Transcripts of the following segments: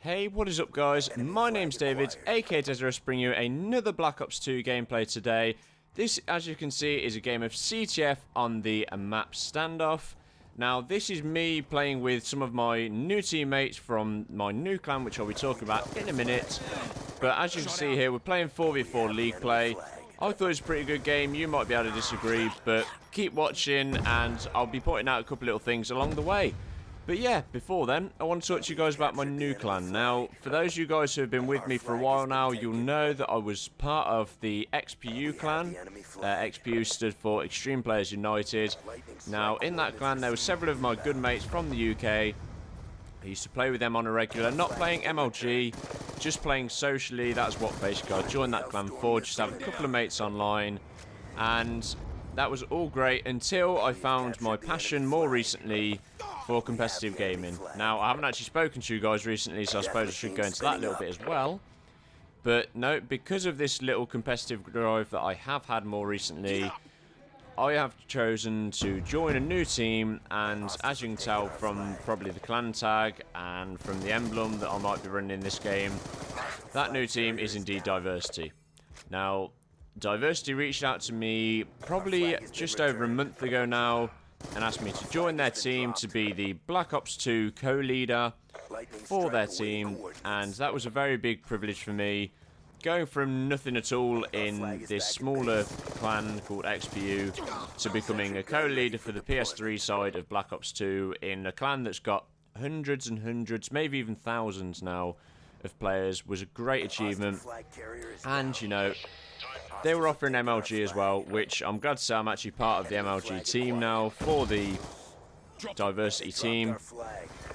Hey, what is up guys? My name's David, aka Desirous, bringing you another Black Ops 2 gameplay today. This, as you can see, is a game of CTF on the map Standoff. Now, this is me playing with some of my new teammates from my new clan, which I'll be talking about in a minute. But as you can see here, we're playing 4v4 league play. I thought it was a pretty good game. You might be able to disagree, but keep watching and I'll be pointing out a couple little things along the way. But yeah, before then, I want to talk to you guys about my new clan. Now, for those of you guys who have been with me for a while now, you'll know that I was part of the XPU clan. XPU stood for Extreme Players United. Now, in that clan, there were several of my good mates from the UK. I used to play with them on a regular, not playing MLG, just playing socially. That's what basically I joined that clan for, just to have a couple of mates online. And that was all great until I found my passion more recently for competitive gaming. Now, I haven't actually spoken to you guys recently, so I suppose I should go into that a little bit as well. But no, because of this little competitive drive that I have had more recently, I have chosen to join a new team, and as you can tell from probably the clan tag and from the emblem that I might be running in this game, that new team is indeed Diversity. Now, Diversity reached out to me probably just over a month ago now and asked me to join their team to be the Black Ops 2 co-leader for their team, and that was a very big privilege for me, going from nothing at all in this smaller clan called XPU to becoming a co-leader for the PS3 side of Black Ops 2 in a clan that's got hundreds and hundreds, maybe even thousands now of players, was a great achievement. And you know, they were offering MLG as well, which I'm glad to say I'm actually part of the MLG team now for the Diversity team,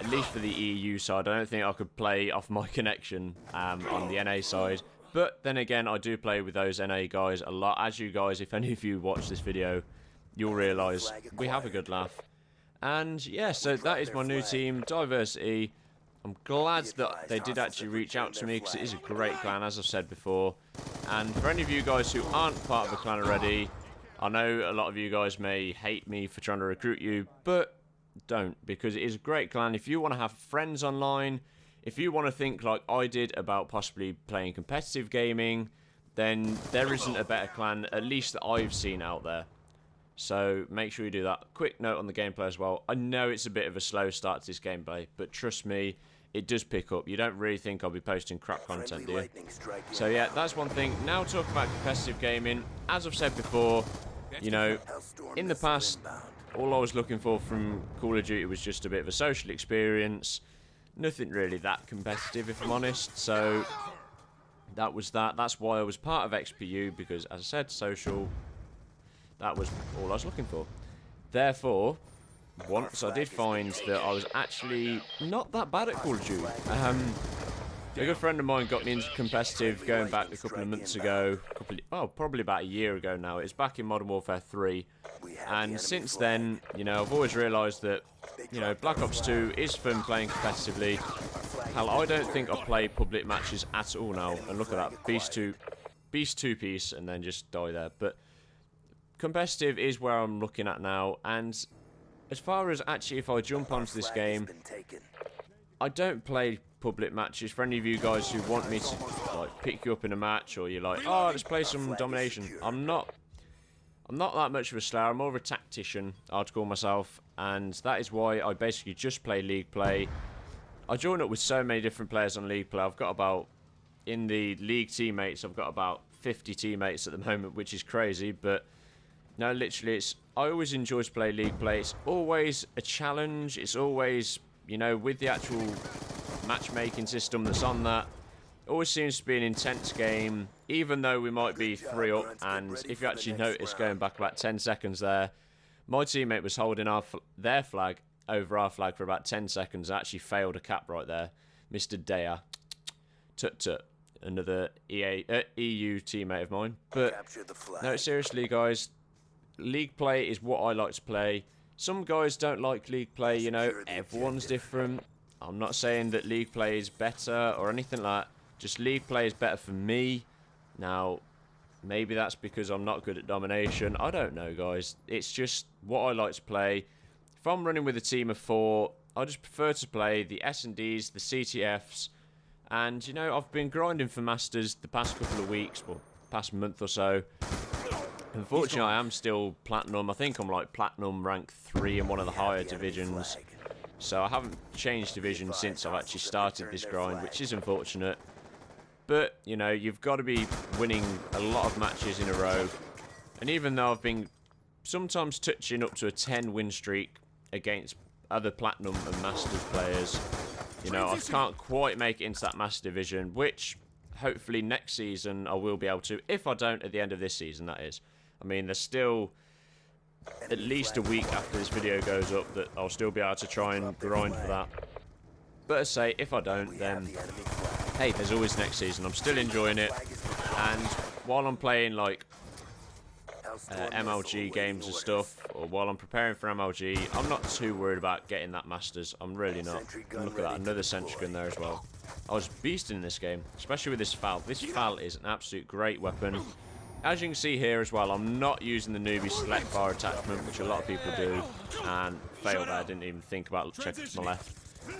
at least for the EU side. I don't think I could play off my connection on the NA side, but then again, I do play with those NA guys a lot. As you guys, if any of you watch this video, you'll realise we have a good laugh. And yeah, so that is my new team, Diversity. I'm glad that they did actually reach out to me, because it is a great clan, as I've said before. And for any of you guys who aren't part of the clan already, I know a lot of you guys may hate me for trying to recruit you, but don't, because it is a great clan. If you want to have friends online, if you want to think like I did about possibly playing competitive gaming, then there isn't a better clan, at least that I've seen out there. So make sure you do that. Quick note on the gameplay as well. I know it's a bit of a slow start to this gameplay, but trust me, it does pick up. You don't really think I'll be posting crap content, do you? So yeah, that's one thing. Now talk about competitive gaming. As I've said before, you know, in the past, all I was looking for from Call of Duty was just a bit of a social experience. Nothing really that competitive, if I'm honest. So that was that. That's why I was part of XPU, because as I said, social, that was all I was looking for. Therefore, once I did find that I was actually not that bad at Call of Duty. A good friend of mine got me into competitive going back a couple of months ago. Probably about a year ago now. It was back in Modern Warfare 3. And since then, you know, I've always realised that, you know, Black Ops 2 is fun playing competitively. Hell, I don't think I play public matches at all now. And look at that, Beast 2 piece, and then just die there. But competitive is where I'm looking at now, and as far as actually if I jump onto this game, I don't play public matches. For any of you guys who want me to like pick you up in a match, or you're like, oh, let's play some domination, I'm not that much of a slayer. I'm more of a tactician, I'd call myself, and that is why I basically just play league play. I join up with so many different players on league play. I've got about, in the league teammates, I've got about 50 teammates at the moment, which is crazy, but no, literally, I always enjoy to play league play. It's always a challenge. It's always, you know, with the actual matchmaking system that's on that, it always seems to be an intense game, even though we might be 3 up. And if you actually notice, going back about 10 seconds there, my teammate was holding their flag over our flag for about 10 seconds and actually failed a cap right there. Mr. Daya. Tut-tut. Another EU teammate of mine. But, no, seriously, guys, league play is what I like to play. Some guys don't like league play, you know, everyone's different. I'm not saying that league play is better or anything like that. Just league play is better for me. Now, maybe that's because I'm not good at domination. I don't know, guys. It's just what I like to play. If I'm running with a team of 4, I just prefer to play the S&Ds, the CTFs, And, you know, I've been grinding for Masters the past couple of weeks, well, past month or so. Unfortunately, I am still Platinum. I think I'm like Platinum rank 3 in one of the higher divisions. So I haven't changed division since I've actually started this grind, which is unfortunate. But, you know, you've got to be winning a lot of matches in a row. And even though I've been sometimes touching up to a 10 win streak against other Platinum and Masters players, you know, I can't quite make it into that Master Division, which hopefully next season I will be able to, if I don't at the end of this season, that is. I mean, there's still at least a week after this video goes up that I'll still be able to try and grind for that. But as I say, if I don't, then hey, there's always next season. I'm still enjoying it, and while I'm playing like MLG games and stuff, or while I'm preparing for MLG, I'm not too worried about getting that Masters. I'm really not. And look at that, another sentry gun there as well. I was beasting in this game, especially with this FAL. This FAL is an absolute great weapon. As you can see here as well, I'm not using the newbie select fire attachment, which a lot of people do, and failed there. I didn't even think about checking to my left.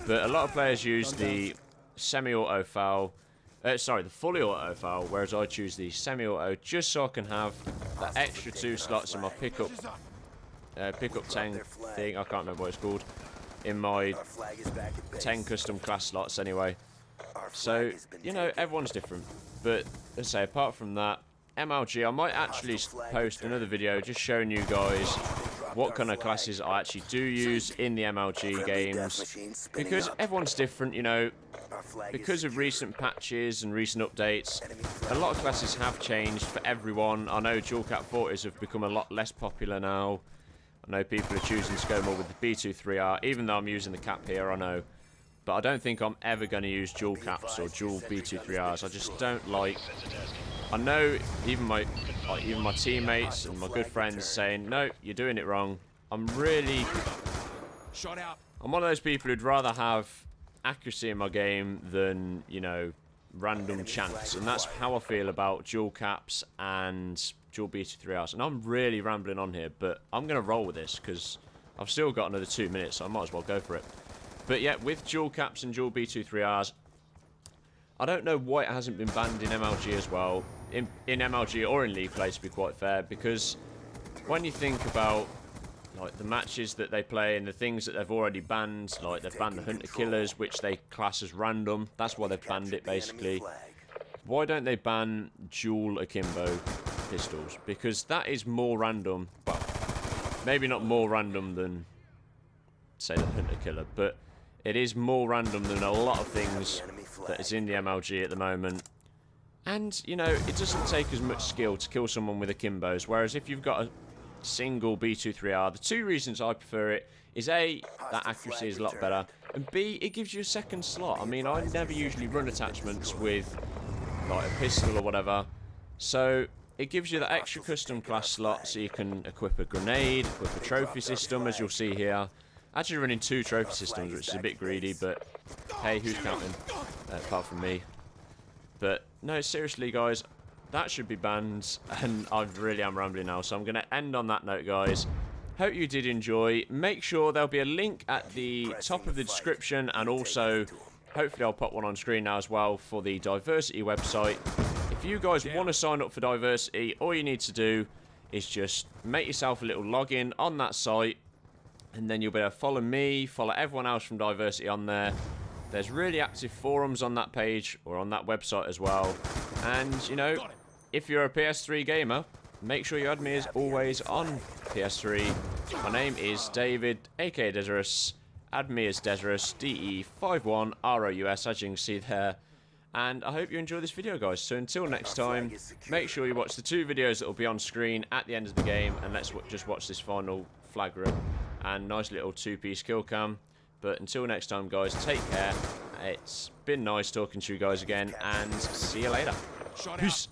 But a lot of players use the semi-auto FAL, sorry, the fully auto FAL, whereas I choose the semi-auto just so I can have the extra 2 slots in my pickup 10 thing, I can't remember what it's called, in my 10 custom class slots anyway. So, you know, everyone's different. But, let's say, apart from that, MLG, I might actually post another video just showing you guys what kind of classes I actually do use in the MLG games, because everyone's different, you know. Because of recent patches and recent updates, a lot of classes have changed for everyone. I know dual cap forties have become a lot less popular now. I know people are choosing to go more with the B23R, even though I'm using the cap here, I know. But I don't think I'm ever going to use dual caps or dual B23Rs. I just don't like... I know even my teammates and my good friends saying, no, you're doing it wrong. I'm one of those people who'd rather have accuracy in my game than, you know, random chance. And that's how I feel about dual caps and dual B23Rs. And I'm really rambling on here, but I'm going to roll with this because I've still got another 2 minutes, so I might as well go for it. But yeah, with dual caps and dual B23Rs, I don't know why it hasn't been banned in MLG as well. In MLG or in League Play, to be quite fair, because when you think about like the matches that they play and the things that they've already banned, like they've banned the Hunter Killers, which they class as random. That's why they've banned it, basically. Why don't they ban dual akimbo pistols? Because that is more random. Well, maybe not more random than, say, the Hunter Killer, but it is more random than a lot of things that is in the MLG at the moment. And, you know, it doesn't take as much skill to kill someone with akimbos, whereas if you've got a single B23R, the 2 reasons I prefer it is A, that accuracy is a lot better, and B, it gives you a second slot. I mean, I never usually run attachments with, like, a pistol or whatever, so it gives you that extra custom class slot so you can equip a grenade, equip a trophy system, as you'll see here. Actually running 2 trophy systems, which is a bit greedy, but hey, who's counting? Apart from me. But no, seriously, guys, that should be banned, and I really am rambling now, so I'm going to end on that note, guys. Hope you did enjoy. Make sure there'll be a link at the top of the description, and also, hopefully I'll put one on screen now as well, for the Diversity website. If you guys want to sign up for Diversity, all you need to do is just make yourself a little login on that site, and then you'll be able to follow me, follow everyone else from Diversity on there. There's really active forums on that page, or on that website as well. And, you know, if you're a PS3 gamer, make sure you add me as always on PS3. My name is David, aka Desirous. Add me as Desirous, DE51ROUS, as you can see there. And I hope you enjoy this video, guys. So until next time, make sure you watch the 2 videos that will be on screen at the end of the game. And let's just watch this final flag run. And nice little 2-piece kill cam. But until next time, guys, take care. It's been nice talking to you guys again, and see you later. Peace.